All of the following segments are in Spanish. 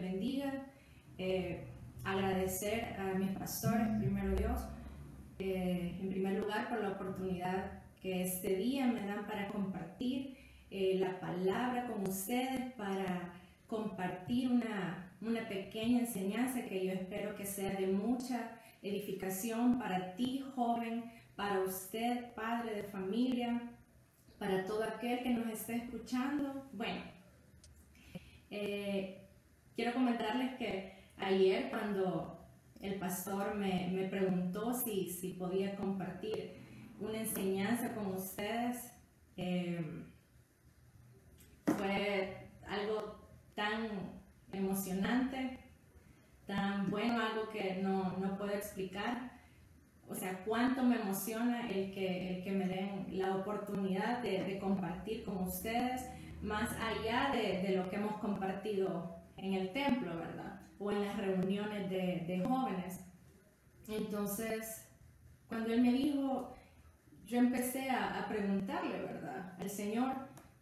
bendiga. Agradecer a mis pastores, primero Dios, en primer lugar por la oportunidad que este día me dan para compartir la palabra con ustedes, para compartir una pequeña enseñanza que yo espero que sea de mucha edificación para ti, joven, para usted, padre de familia, para todo aquel que nos esté escuchando. Bueno, quiero comentarles que ayer, cuando el pastor me preguntó si podía compartir una enseñanza con ustedes, fue algo tan emocionante, tan bueno, algo que no puedo explicar. O sea, cuánto me emociona el que me den la oportunidad de compartir con ustedes, más allá de lo que hemos compartido en el templo, ¿verdad? O en las reuniones de jóvenes. Entonces, cuando él me dijo, yo empecé a preguntarle, ¿verdad?, al Señor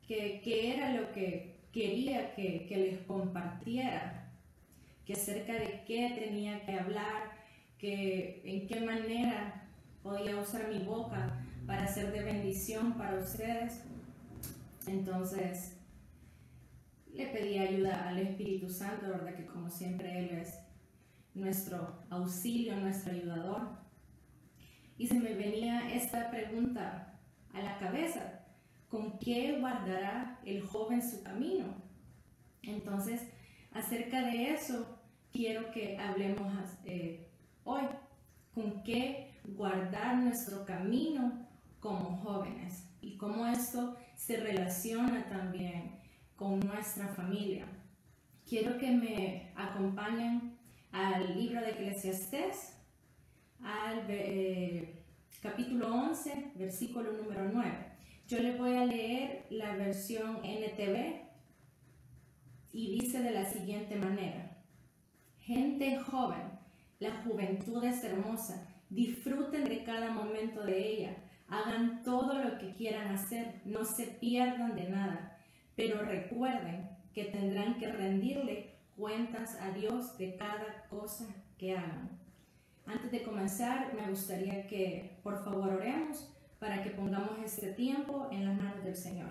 qué era lo que quería que les compartiera, que acerca de qué tenía que hablar, que en qué manera podía usar mi boca para ser de bendición para ustedes. Entonces le pedí ayuda al Espíritu Santo, ¿verdad?, que como siempre Él es nuestro auxilio, nuestro ayudador. Y se me venía esta pregunta a la cabeza: ¿con qué guardará el joven su camino? Entonces, acerca de eso quiero que hablemos hoy. ¿Con qué guardar nuestro camino como jóvenes? Y cómo esto se relaciona también con nuestra familia. Quiero que me acompañen al libro de Eclesiastés, al capítulo 11, versículo número 9. Yo les voy a leer la versión NTV y dice de la siguiente manera: gente joven, la juventud es hermosa, disfruten de cada momento de ella, hagan todo lo que quieran hacer, no se pierdan de nada, pero recuerden que tendrán que rendirle cuentas a Dios de cada cosa que hagan. Antes de comenzar, me gustaría que por favor oremos para que pongamos este tiempo en las manos del Señor.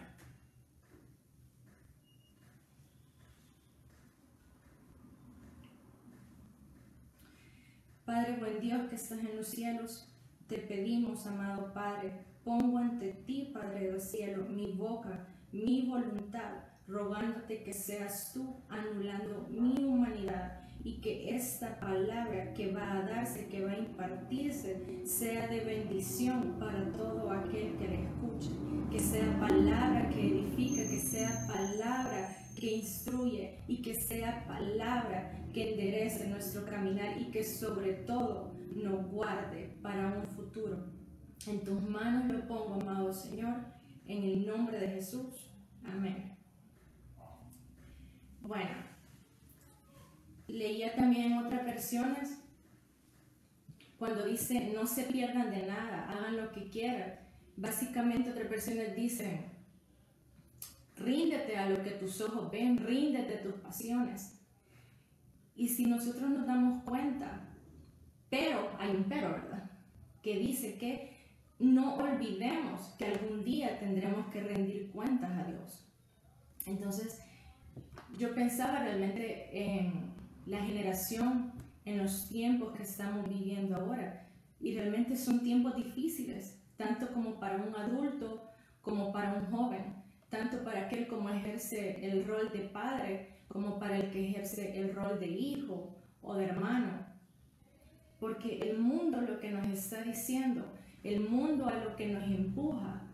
Padre buen Dios que estás en los cielos, te pedimos, amado Padre, pongo ante ti, Padre del cielo, mi boca, mi voluntad, rogándote que seas tú anulando mi humanidad y que esta palabra que va a darse, que va a impartirse, sea de bendición para todo aquel que la escuche, que sea palabra que edifica, que sea palabra que instruye y que sea palabra que enderece nuestro caminar y que sobre todo nos guarde para un futuro. En tus manos lo pongo, amado Señor, en el nombre de Jesús. Amén. Bueno, leía también en otras versiones cuando dice no se pierdan de nada, hagan lo que quieran. Básicamente otras versiones dicen ríndete a lo que tus ojos ven, ríndete a tus pasiones. Y si nosotros nos damos cuenta, pero hay un pero, ¿verdad?, que dice que no olvidemos que algún día tendremos que rendir cuentas a Dios. Entonces, yo pensaba realmente en la generación, en los tiempos que estamos viviendo ahora, y realmente son tiempos difíciles, tanto como para un adulto como para un joven, tanto para aquel como ejerce el rol de padre como para el que ejerce el rol de hijo o de hermano. Porque el mundo lo que nos está diciendo, el mundo a lo que nos empuja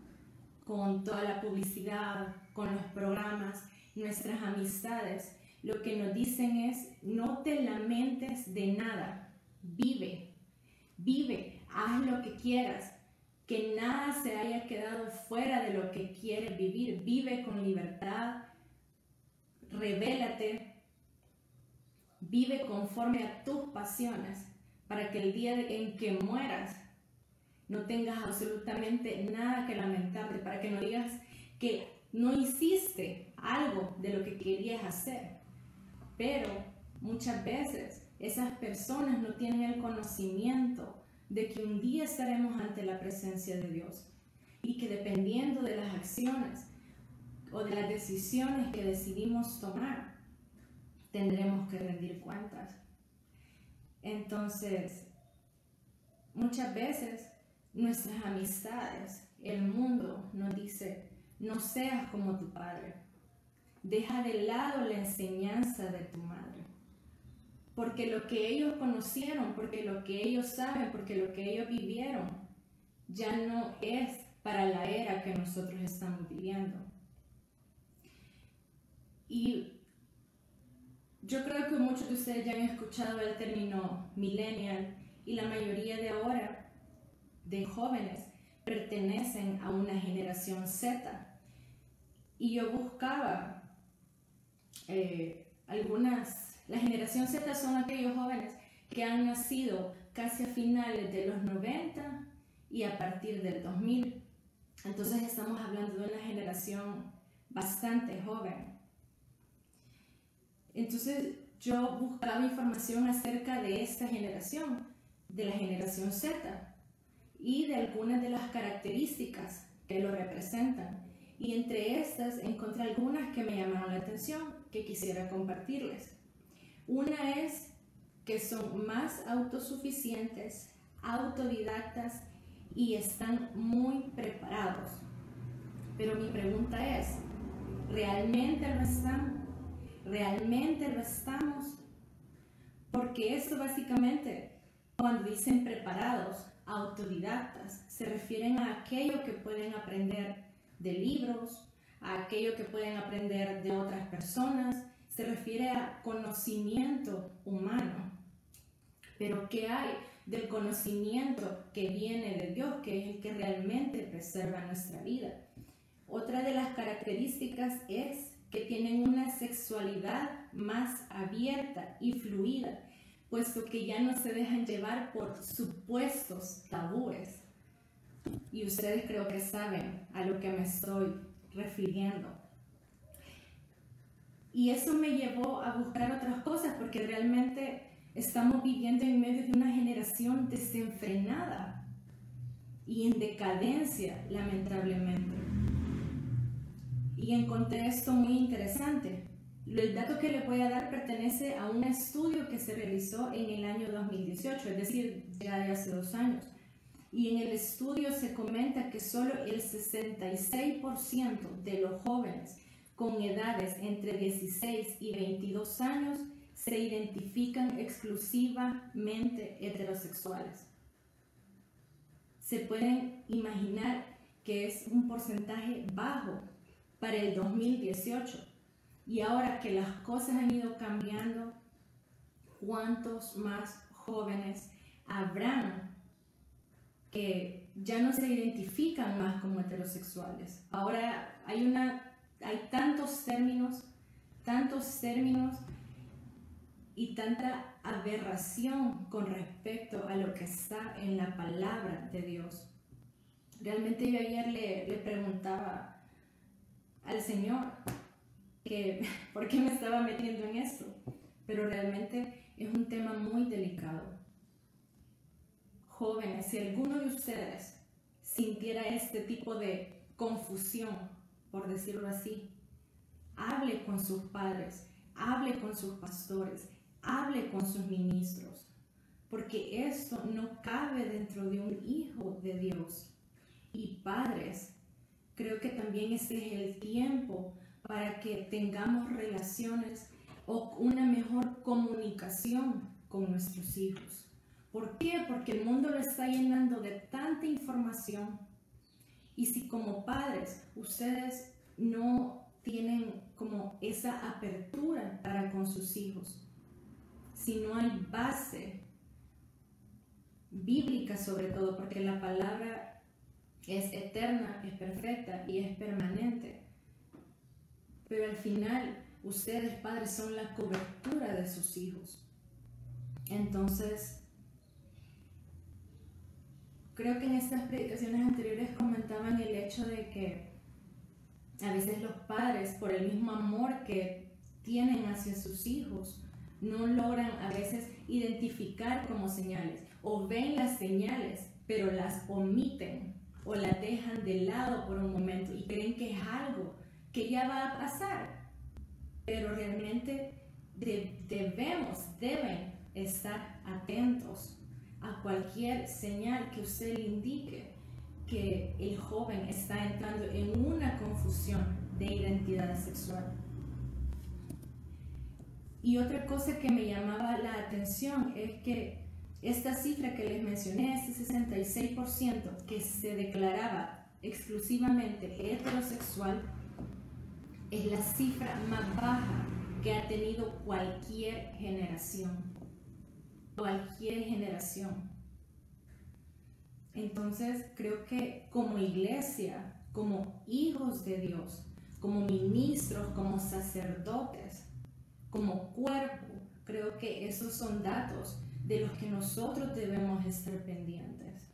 con toda la publicidad, con los programas, nuestras amistades, lo que nos dicen es no te lamentes de nada, vive, haz lo que quieras, que nada se haya quedado fuera de lo que quieres vivir, vive con libertad, revélate, vive conforme a tus pasiones, para que el día en que mueras no tengas absolutamente nada que lamentarte, para que no digas que no hiciste algo de lo que querías hacer, pero muchas veces esas personas no tienen el conocimiento de que un día estaremos ante la presencia de Dios y que dependiendo de las acciones o de las decisiones que decidimos tomar, tendremos que rendir cuentas. Entonces, muchas veces nuestras amistades, el mundo nos dice, no seas como tu padre, deja de lado la enseñanza de tu madre, porque lo que ellos conocieron, porque lo que ellos saben, porque lo que ellos vivieron, ya no es para la era que nosotros estamos viviendo. Y yo creo que muchos de ustedes ya han escuchado el término millennial y la mayoría de ahora de jóvenes pertenecen a una generación Z. Y yo buscaba la generación Z son aquellos jóvenes que han nacido casi a finales de los 90 y a partir del 2000. Entonces estamos hablando de una generación bastante joven. Entonces yo buscaba información acerca de esta generación, de la generación Z, y de algunas de las características que lo representan. Y entre estas encontré algunas que me llamaron la atención, que quisiera compartirles. Una es que son más autosuficientes, autodidactas y están muy preparados. Pero mi pregunta es, ¿realmente lo están? ¿Realmente lo estamos? Porque esto básicamente, cuando dicen preparados, autodidactas, se refieren a aquello que pueden aprender de libros, a aquello que pueden aprender de otras personas, se refiere a conocimiento humano. Pero ¿qué hay del conocimiento que viene de Dios, que es el que realmente preserva nuestra vida? Otra de las características es que tienen una sexualidad más abierta y fluida, puesto que ya no se dejan llevar por supuestos tabúes. Y ustedes creo que saben a lo que me estoy refiriendo. Y eso me llevó a buscar otras cosas, porque realmente estamos viviendo en medio de una generación desenfrenada y en decadencia, lamentablemente. Y encontré esto muy interesante. El dato que le voy a dar pertenece a un estudio que se realizó en el año 2018, es decir, ya de hace 2 años. Y en el estudio se comenta que solo el 66% de los jóvenes con edades entre 16 y 22 años se identifican exclusivamente heterosexuales. Se pueden imaginar que es un porcentaje bajo para el 2018. Y ahora que las cosas han ido cambiando, ¿cuántos más jóvenes habrán que ya no se identifican más como heterosexuales? Ahora hay tantos términos y tanta aberración con respecto a lo que está en la palabra de Dios. Realmente yo ayer le preguntaba al Señor que por qué me estaba metiendo en esto, pero realmente es un tema muy delicado. Jóvenes, si alguno de ustedes sintiera este tipo de confusión, por decirlo así, hable con sus padres, hable con sus pastores, hable con sus ministros, porque esto no cabe dentro de un hijo de Dios. Y padres, creo que también este es el tiempo para que tengamos relaciones o una mejor comunicación con nuestros hijos. ¿Por qué? Porque el mundo lo está llenando de tanta información. Y si como padres ustedes no tienen como esa apertura para con sus hijos, si no hay base bíblica sobre todo, porque la palabra es eterna, es perfecta y es permanente, pero al final ustedes padres son la cobertura de sus hijos. Entonces creo que en estas predicaciones anteriores comentaban el hecho de que a veces los padres, por el mismo amor que tienen hacia sus hijos, no logran a veces identificar como señales o ven las señales, pero las omiten o las dejan de lado por un momento y creen que es algo que ya va a pasar. Pero realmente deben estar atentos a cualquier señal que usted le indique que el joven está entrando en una confusión de identidad sexual. Y otra cosa que me llamaba la atención es que esta cifra que les mencioné, este 66% que se declaraba exclusivamente heterosexual, es la cifra más baja que ha tenido cualquier generación. Cualquier generación. Entonces, creo que como iglesia, como hijos de Dios, como ministros, como sacerdotes, como cuerpo, creo que esos son datos de los que nosotros debemos estar pendientes.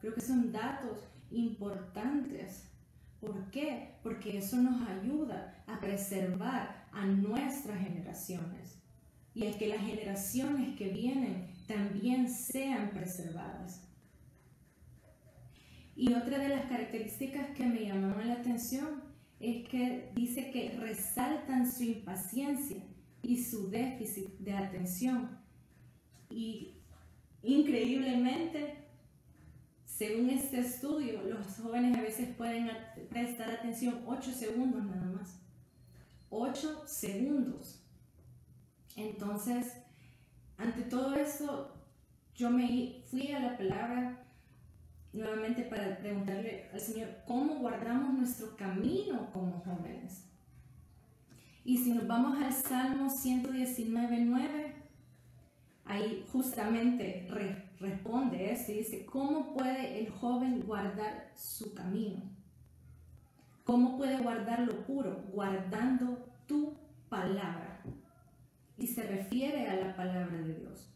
Creo que son datos importantes. ¿Por qué? Porque eso nos ayuda a preservar a nuestras generaciones y a que las generaciones que vienen también sean preservadas. Y otra de las características que me llamaron la atención es que dice que resaltan su impaciencia y su déficit de atención. Y increíblemente, según este estudio, los jóvenes a veces pueden prestar atención 8 segundos nada más. 8 segundos. Entonces, ante todo eso, yo me fui a la palabra nuevamente para preguntarle al Señor, ¿cómo guardamos nuestro camino como jóvenes? Y si nos vamos al Salmo 119:9, ahí justamente responde esto y dice, ¿cómo puede el joven guardar su camino? ¿Cómo puede guardar lo puro? Guardando tu palabra. Y se refiere a la palabra de Dios.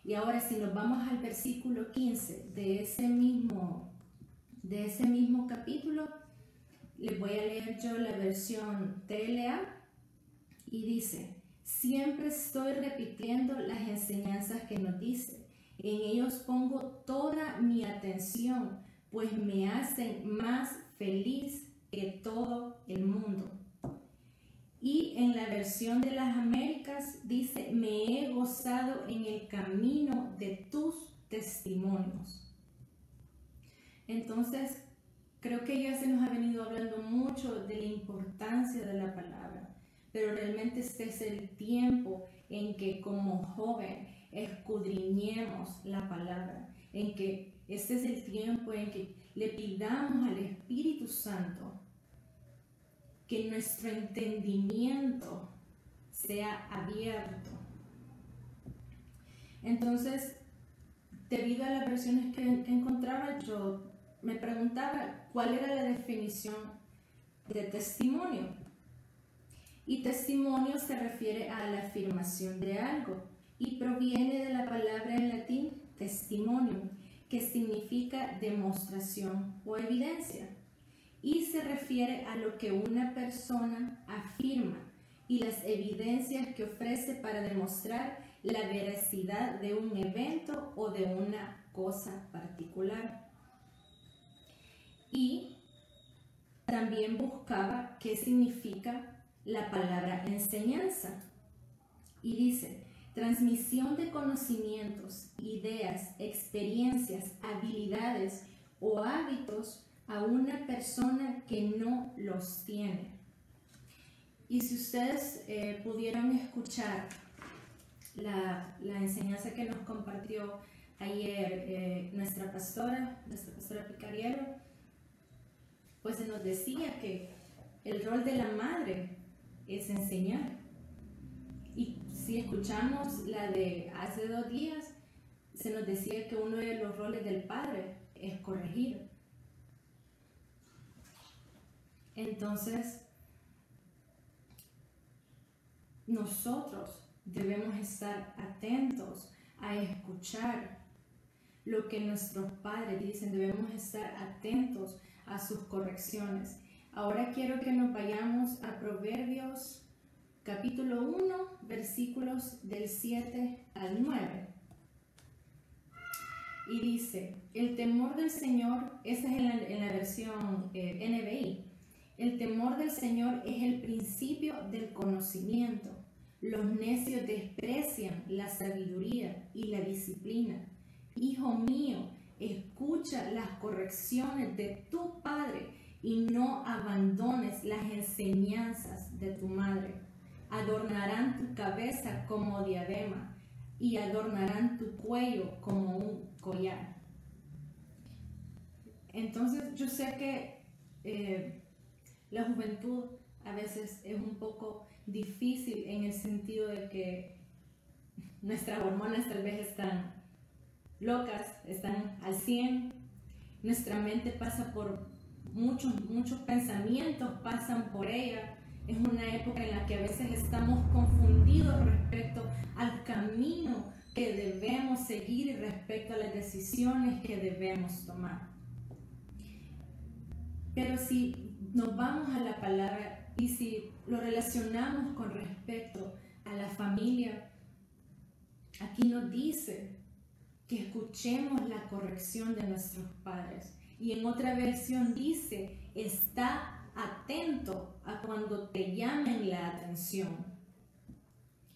Y ahora si nos vamos al versículo 15 de ese mismo capítulo, les voy a leer yo la versión TLA y dice, siempre estoy repitiendo las enseñanzas que nos dice, en ellos pongo toda mi atención, pues me hacen más feliz que todo el mundo. Y en la versión de las Américas dice, me he gozado en el camino de tus testimonios. Entonces, creo que ya se nos ha venido hablando mucho de la importancia de la palabra, pero realmente este es el tiempo en que como joven escudriñemos la palabra, en que este es el tiempo en que le pidamos al Espíritu Santo que nuestro entendimiento sea abierto. Entonces, debido a las versiones que encontraba, yo me preguntaba cuál era la definición de testimonio. Y testimonio se refiere a la afirmación de algo y proviene de la palabra en latín testimonio, que significa demostración o evidencia. Y se refiere a lo que una persona afirma y las evidencias que ofrece para demostrar la veracidad de un evento o de una cosa particular. Y también buscaba qué significa la palabra enseñanza. Y dice, transmisión de conocimientos, ideas, experiencias, habilidades o hábitos a una persona que no los tiene. Y si ustedes pudieron escuchar la enseñanza que nos compartió ayer nuestra pastora Picariello, pues se nos decía que el rol de la madre es enseñar. Y si escuchamos la de hace 2 días, se nos decía que uno de los roles del padre es corregir. Entonces, nosotros debemos estar atentos a escuchar lo que nuestros padres dicen, debemos estar atentos a sus correcciones. Ahora quiero que nos vayamos a Proverbios capítulo 1, versículos del 7 al 9. Y dice, el temor del Señor, esta es en la versión NBI, el temor del Señor es el principio del conocimiento. Los necios desprecian la sabiduría y la disciplina. Hijo mío, escucha las correcciones de tu padre y no abandones las enseñanzas de tu madre. Adornarán tu cabeza como diadema y adornarán tu cuello como un collar. Entonces yo sé que la juventud a veces es un poco difícil en el sentido de que nuestras hormonas tal vez están locas, están al 100, nuestra mente pasa por muchos pensamientos, pasan por ella. Es una época en la que a veces estamos confundidos respecto al camino que debemos seguir y respecto a las decisiones que debemos tomar. Pero si nos vamos a la palabra y si lo relacionamos con respecto a la familia, aquí nos dice que escuchemos la corrección de nuestros padres. Y en otra versión dice, está atento a cuando te llamen la atención.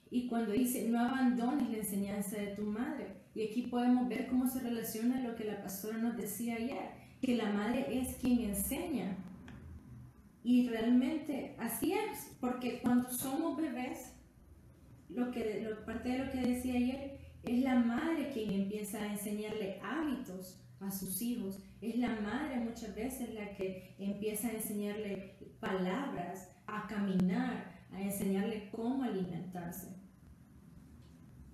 Y cuando dice, no abandones la enseñanza de tu madre. Y aquí podemos ver cómo se relaciona lo que la pastora nos decía ayer, que la madre es quien enseña. Y realmente así es, porque cuando somos bebés, parte de lo que decía ayer, es la madre quien empieza a enseñarle hábitos a sus hijos. Es la madre muchas veces la que empieza a enseñarle palabras, a caminar, a enseñarle cómo alimentarse.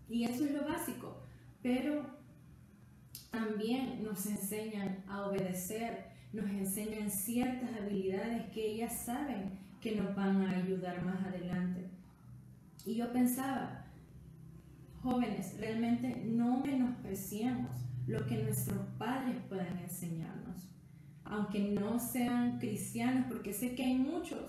Y eso es lo básico, pero también nos enseñan a obedecer, nos enseñan ciertas habilidades que ellas saben que nos van a ayudar más adelante. Y yo pensaba, jóvenes, realmente no menospreciemos lo que nuestros padres puedan enseñarnos, aunque no sean cristianos, porque sé que hay muchos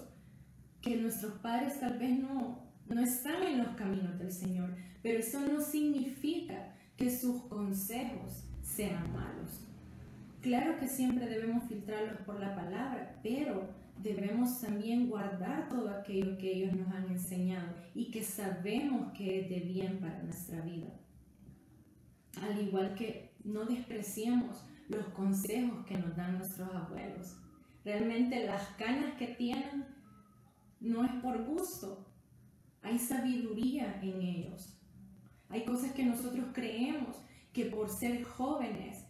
que nuestros padres tal vez no están en los caminos del Señor, pero eso no significa que sus consejos sean malos. Claro que siempre debemos filtrarlos por la palabra, pero debemos también guardar todo aquello que ellos nos han enseñado y que sabemos que es de bien para nuestra vida. Al igual que no despreciemos los consejos que nos dan nuestros abuelos. Realmente las canas que tienen no es por gusto. Hay sabiduría en ellos. Hay cosas que nosotros creemos que por ser jóvenes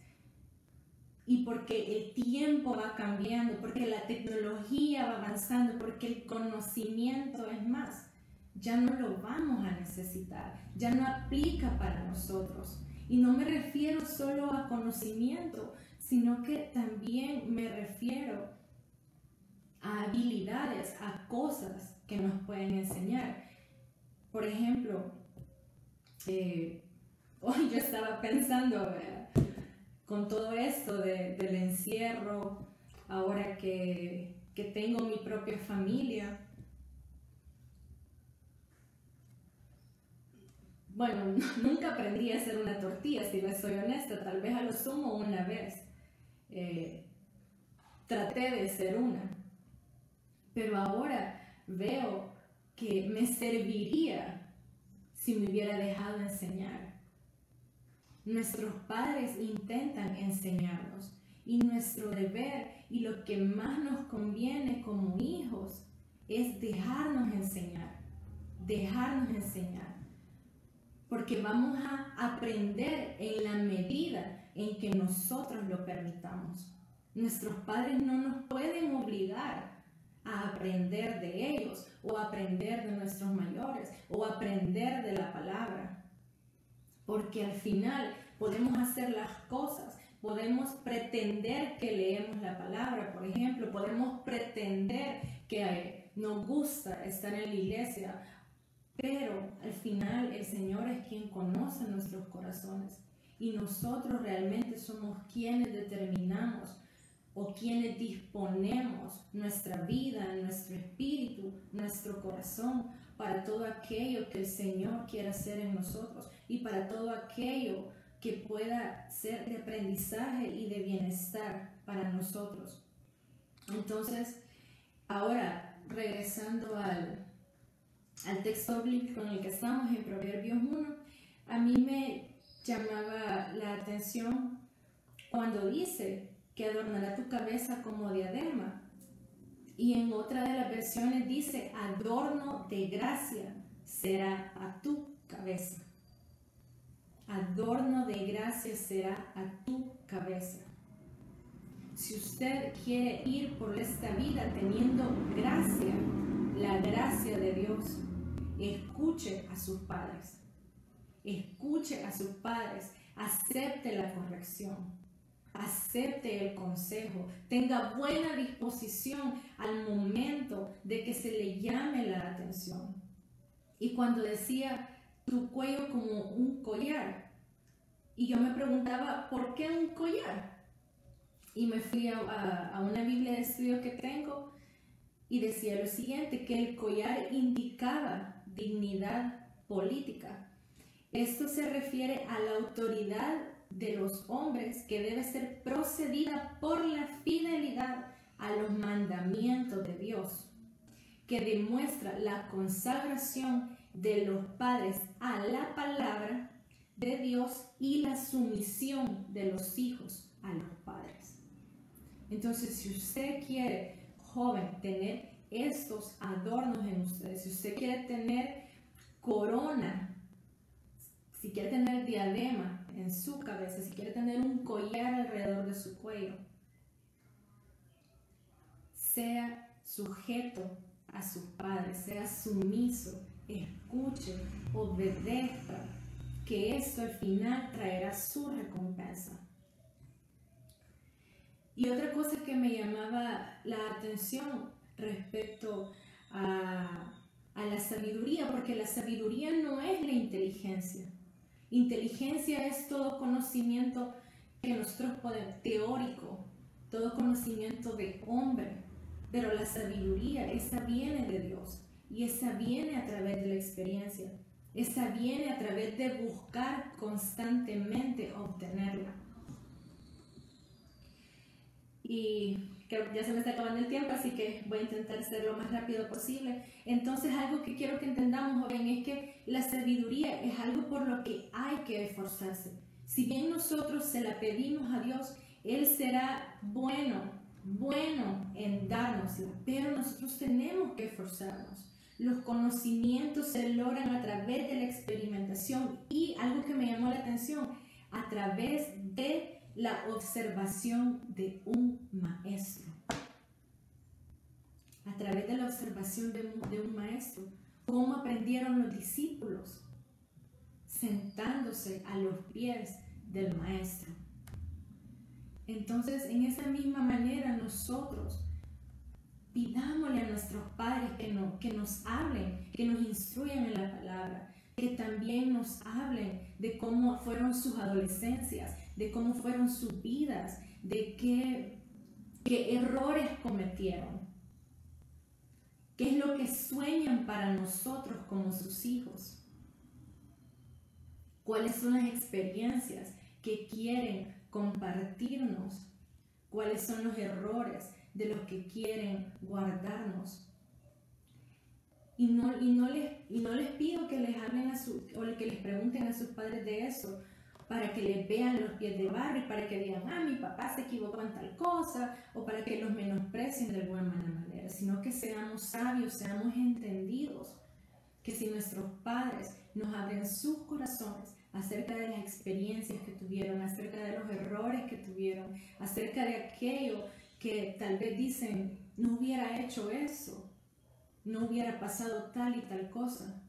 y porque el tiempo va cambiando, porque la tecnología va avanzando, porque el conocimiento es más, ya no lo vamos a necesitar, ya no aplica para nosotros. Y no me refiero solo a conocimiento, sino que también me refiero a habilidades, a cosas que nos pueden enseñar. Por ejemplo, hoy yo estaba pensando, con todo esto del encierro, ahora que tengo mi propia familia, bueno, nunca aprendí a hacer una tortilla, si les soy honesta, tal vez a lo sumo una vez. Traté de hacer una, pero ahora veo que me serviría si me hubiera dejado enseñar. Nuestros padres intentan enseñarnos y nuestro deber y lo que más nos conviene como hijos es dejarnos enseñar, porque vamos a aprender en la medida en que nosotros lo permitamos. Nuestros padres no nos pueden obligar a aprender de ellos o a aprender de nuestros mayores o a aprender de la palabra, porque al final podemos hacer las cosas, podemos pretender que leemos la palabra, por ejemplo, podemos pretender que nos gusta estar en la iglesia, pero al final el Señor es quien conoce nuestros corazones y nosotros realmente somos quienes determinamos o quienes disponemos nuestra vida, nuestro espíritu, nuestro corazón para todo aquello que el Señor quiere hacer en nosotros y para todo aquello que pueda ser de aprendizaje y de bienestar para nosotros. Entonces, ahora, regresando al texto bíblico en el que estamos, en Proverbios 1, a mí me llamaba la atención cuando dice que adornará tu cabeza como diadema. Y en otra de las versiones dice, adorno de gracia será a tu cabeza. Adorno de gracia será a tu cabeza. Si usted quiere ir por esta vida teniendo gracia, la gracia de Dios, escuche a sus padres. Escuche a sus padres, acepte la corrección, acepte el consejo, tenga buena disposición al momento de que se le llame la atención. Y cuando decía tu cuello como un collar, y yo me preguntaba, ¿por qué un collar? Y me fui a una Biblia de estudio que tengo y decía lo siguiente, que el collar indicaba dignidad política. Esto se refiere a la autoridad de los hombres que debe ser procedida por la fidelidad a los mandamientos de Dios, que demuestra la consagración de los padres a la palabra de Dios y la sumisión de los hijos a los padres. Entonces, si usted quiere, joven, tener estos adornos en ustedes, si usted quiere tener corona, si quiere tener diadema en su cabeza, si quiere tener un collar alrededor de su cuello, sea sujeto a sus padres, sea sumiso, escuche, obedezca, que esto al final traerá su recompensa. Y otra cosa que me llamaba la atención respecto a la sabiduría, porque la sabiduría no es la inteligencia. Inteligencia es todo conocimiento que nosotros podemos, teórico, todo conocimiento de hombre, pero la sabiduría, esa viene de Dios y esa viene a través de la experiencia, esa viene a través de buscar constantemente obtenerla. Y creo que ya se me está acabando el tiempo, así que voy a intentar ser lo más rápido posible. Entonces, algo que quiero que entendamos, joven, es que la sabiduría es algo por lo que hay que esforzarse. Si bien nosotros se la pedimos a Dios, Él será bueno en dárnosla, pero nosotros tenemos que esforzarnos. Los conocimientos se logran a través de la experimentación y algo que me llamó la atención, a través de la observación de un maestro. A través de la observación de un maestro. ¿Cómo aprendieron los discípulos? Sentándose a los pies del maestro. Entonces, en esa misma manera nosotros pidámosle a nuestros padres que nos hablen, que nos instruyan en la palabra, que también nos hablen de cómo fueron sus adolescencias, de cómo fueron sus vidas, de qué errores cometieron, qué es lo que sueñan para nosotros como sus hijos, cuáles son las experiencias que quieren compartirnos, cuáles son los errores de los que quieren guardarnos. Y no les pido que les hablen o que les pregunten a sus padres de eso, para que les vean los pies de barro y para que digan, mi papá se equivocó en tal cosa, o para que los menosprecien de alguna manera, sino que seamos sabios, seamos entendidos, que si nuestros padres nos abren sus corazones acerca de las experiencias que tuvieron, acerca de los errores que tuvieron, acerca de aquello que tal vez dicen, no hubiera hecho eso, no hubiera pasado tal y tal cosa,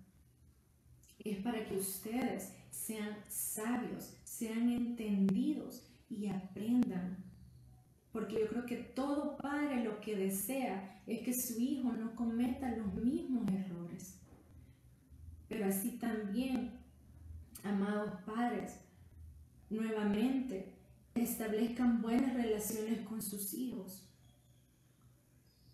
es para que ustedes sean sabios, sean entendidos y aprendan. Porque yo creo que todo padre lo que desea es que su hijo no cometa los mismos errores. Pero así también, amados padres, nuevamente establezcan buenas relaciones con sus hijos.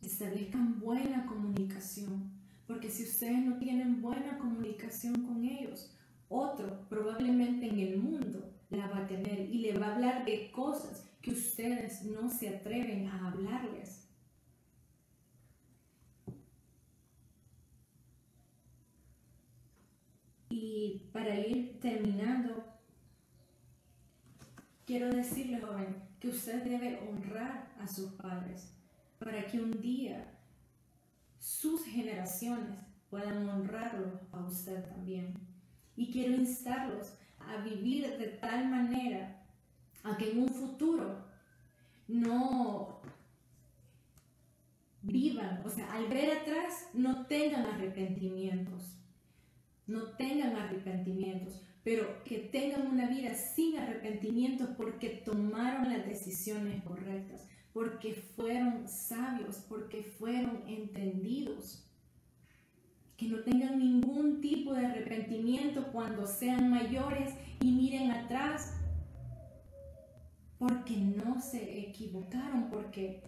Establezcan buena comunicación. Porque si ustedes no tienen buena comunicación con ellos, otro probablemente en el mundo la va a tener y le va a hablar de cosas que ustedes no se atreven a hablarles. Y para ir terminando, quiero decirle, joven, que usted debe honrar a sus padres para que un día sus generaciones puedan honrarlo a usted también. Y quiero instarlos a vivir de tal manera a que en un futuro no vivan, o sea, al ver atrás no tengan arrepentimientos, pero que tengan una vida sin arrepentimientos porque tomaron las decisiones correctas, porque fueron sabios, porque fueron entendidos. Que no tengan ningún tipo de arrepentimiento cuando sean mayores y miren atrás, porque no se equivocaron, porque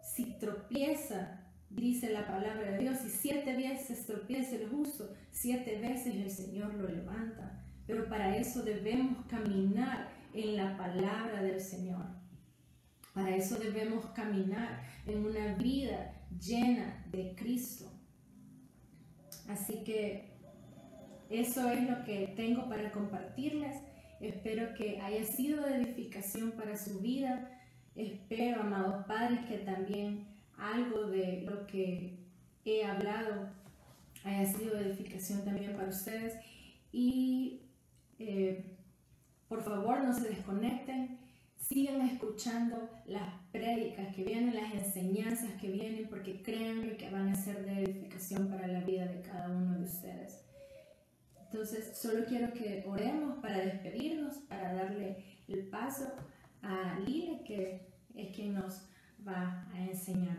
si tropieza, dice la palabra de Dios, y 7 veces tropieza el justo, 7 veces el Señor lo levanta. Pero para eso debemos caminar en la palabra del Señor. Para eso debemos caminar en una vida llena de Cristo. Así que eso es lo que tengo para compartirles. Espero que haya sido de edificación para su vida. Espero, amados padres, que también algo de lo que he hablado haya sido de edificación también para ustedes. Y por favor, no se desconecten. Sigan escuchando las prédicas que vienen, las enseñanzas que vienen, porque créanme que van a ser de edificación para la vida de cada uno de ustedes. Entonces, solo quiero que oremos para despedirnos, para darle el paso a Lile, que es quien nos va a enseñar.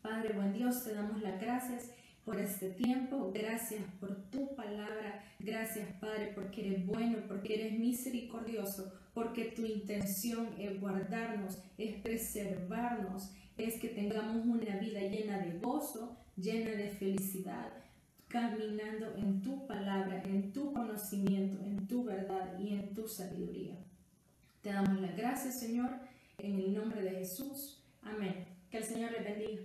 Padre, buen Dios, te damos las gracias por este tiempo. Gracias por tu palabra. Gracias, Padre, porque eres bueno, porque eres misericordioso, porque tu intención es guardarnos, es preservarnos, es que tengamos una vida llena de gozo, llena de felicidad, caminando en tu palabra, en tu conocimiento, en tu verdad y en tu sabiduría. Te damos las gracias, Señor, en el nombre de Jesús. Amén. Que el Señor les bendiga.